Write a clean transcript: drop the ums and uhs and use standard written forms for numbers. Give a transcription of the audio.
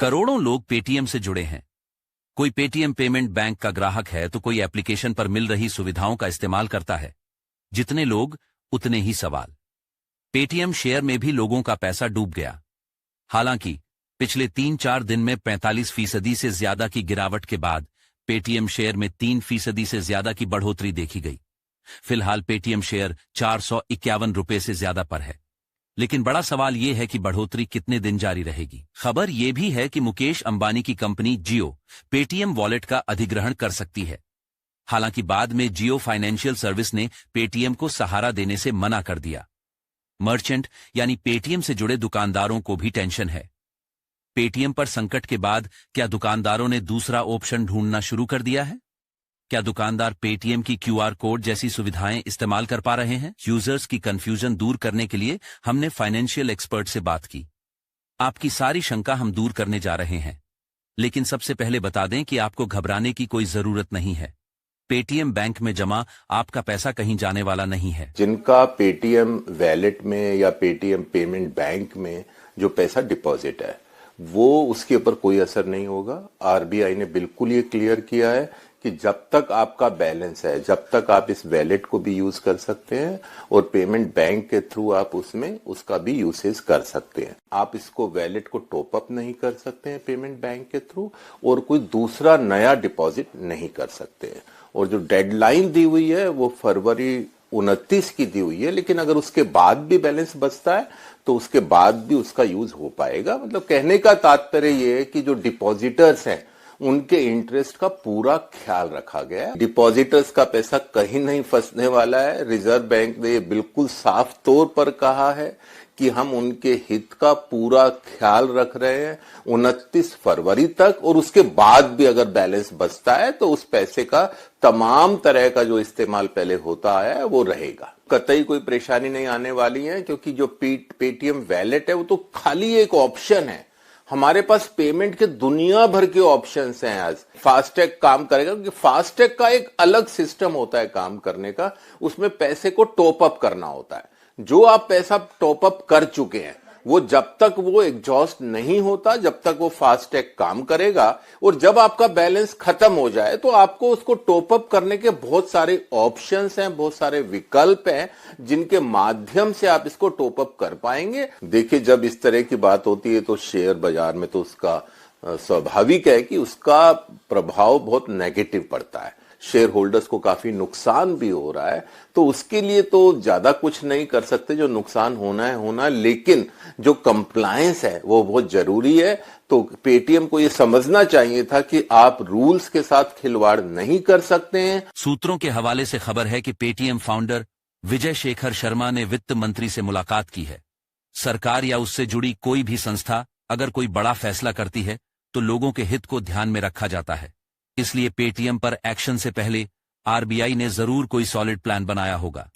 करोड़ों लोग पेटीएम से जुड़े हैं। कोई पेटीएम पेमेंट बैंक का ग्राहक है तो कोई एप्लीकेशन पर मिल रही सुविधाओं का इस्तेमाल करता है। जितने लोग उतने ही सवाल। पेटीएम शेयर में भी लोगों का पैसा डूब गया। हालांकि पिछले 3-4 दिन में 45% से ज्यादा की गिरावट के बाद पेटीएम शेयर में 3% से ज्यादा की बढ़ोतरी देखी गई। फिलहाल पेटीएम शेयर 451 रुपए से ज्यादा पर है। लेकिन बड़ा सवाल यह है कि बढ़ोतरी कितने दिन जारी रहेगी। खबर यह भी है कि मुकेश अंबानी की कंपनी जियो पेटीएम वॉलेट का अधिग्रहण कर सकती है। हालांकि बाद में जियो फाइनेंशियल सर्विस ने पेटीएम को सहारा देने से मना कर दिया। मर्चेंट यानी पेटीएम से जुड़े दुकानदारों को भी टेंशन है। पेटीएम पर संकट के बाद क्या दुकानदारों ने दूसरा ऑप्शन ढूंढना शुरू कर दिया है? क्या दुकानदार पेटीएम की क्यूआर कोड जैसी सुविधाएं इस्तेमाल कर पा रहे हैं? यूजर्स की कंफ्यूजन दूर करने के लिए हमने फाइनेंशियल एक्सपर्ट से बात की। आपकी सारी शंका हम दूर करने जा रहे हैं। लेकिन सबसे पहले बता दें कि आपको घबराने की कोई जरूरत नहीं है। पेटीएम बैंक में जमा आपका पैसा कहीं जाने वाला नहीं है। जिनका पेटीएम वैलेट में या पेटीएम पेमेंट बैंक में जो पैसा डिपॉजिट है वो उसके ऊपर कोई असर नहीं होगा। आरबीआई ने बिल्कुल ये क्लियर किया है कि जब तक आपका बैलेंस है, जब तक आप इस वैलेट को भी यूज कर सकते हैं और पेमेंट बैंक के थ्रू आप उसमें उसका भी यूसेज कर सकते हैं। आप इसको वैलेट को टॉप अप नहीं कर सकते हैं पेमेंट बैंक के थ्रू और कोई दूसरा नया डिपॉजिट नहीं कर सकते हैं। और जो डेडलाइन दी हुई है वो फरवरी 29 की दी हुई है। लेकिन अगर उसके बाद भी बैलेंस बचता है तो उसके बाद भी उसका यूज हो पाएगा। मतलब कहने का तात्पर्य ये है कि जो डिपॉजिटर्स हैं उनके इंटरेस्ट का पूरा ख्याल रखा गया है। डिपॉजिटर्स का पैसा कहीं नहीं फंसने वाला है। रिजर्व बैंक ने बिल्कुल साफ तौर पर कहा है कि हम उनके हित का पूरा ख्याल रख रहे हैं 29 फरवरी तक, और उसके बाद भी अगर बैलेंस बचता है तो उस पैसे का तमाम तरह का जो इस्तेमाल पहले होता है वो रहेगा। कतई कोई परेशानी नहीं आने वाली है, क्योंकि जो पेटीएम वैलेट है वो तो खाली एक ऑप्शन है। हमारे पास पेमेंट के दुनिया भर के ऑप्शंस हैं। आज फास्टैग काम करेगा, क्योंकि फास्टैग का एक अलग सिस्टम होता है काम करने का। उसमें पैसे को टॉप अप करना होता है। जो आप पैसा टॉप अप कर चुके हैं वो जब तक वो एग्जॉस्ट नहीं होता, जब तक वो फास्टैग काम करेगा। और जब आपका बैलेंस खत्म हो जाए तो आपको उसको टॉप अप करने के बहुत सारे ऑप्शंस हैं, बहुत सारे विकल्प हैं जिनके माध्यम से आप इसको टॉप अप कर पाएंगे। देखिए, जब इस तरह की बात होती है तो शेयर बाजार में तो उसका स्वाभाविक है कि उसका प्रभाव बहुत नेगेटिव पड़ता है। शेयर होल्डर्स को काफी नुकसान भी हो रहा है। तो उसके लिए तो ज्यादा कुछ नहीं कर सकते, जो नुकसान होना है होना, लेकिन जो कंप्लायंस है वो बहुत जरूरी है। तो पेटीएम को ये समझना चाहिए था कि आप रूल्स के साथ खिलवाड़ नहीं कर सकते हैं। सूत्रों के हवाले से खबर है कि पेटीएम फाउंडर विजय शेखर शर्मा ने वित्त मंत्री से मुलाकात की है। सरकार या उससे जुड़ी कोई भी संस्था अगर कोई बड़ा फैसला करती है तो लोगों के हित को ध्यान में रखा जाता है। इसलिए पेटीएम पर एक्शन से पहले आरबीआई ने जरूर कोई सॉलिड प्लान बनाया होगा।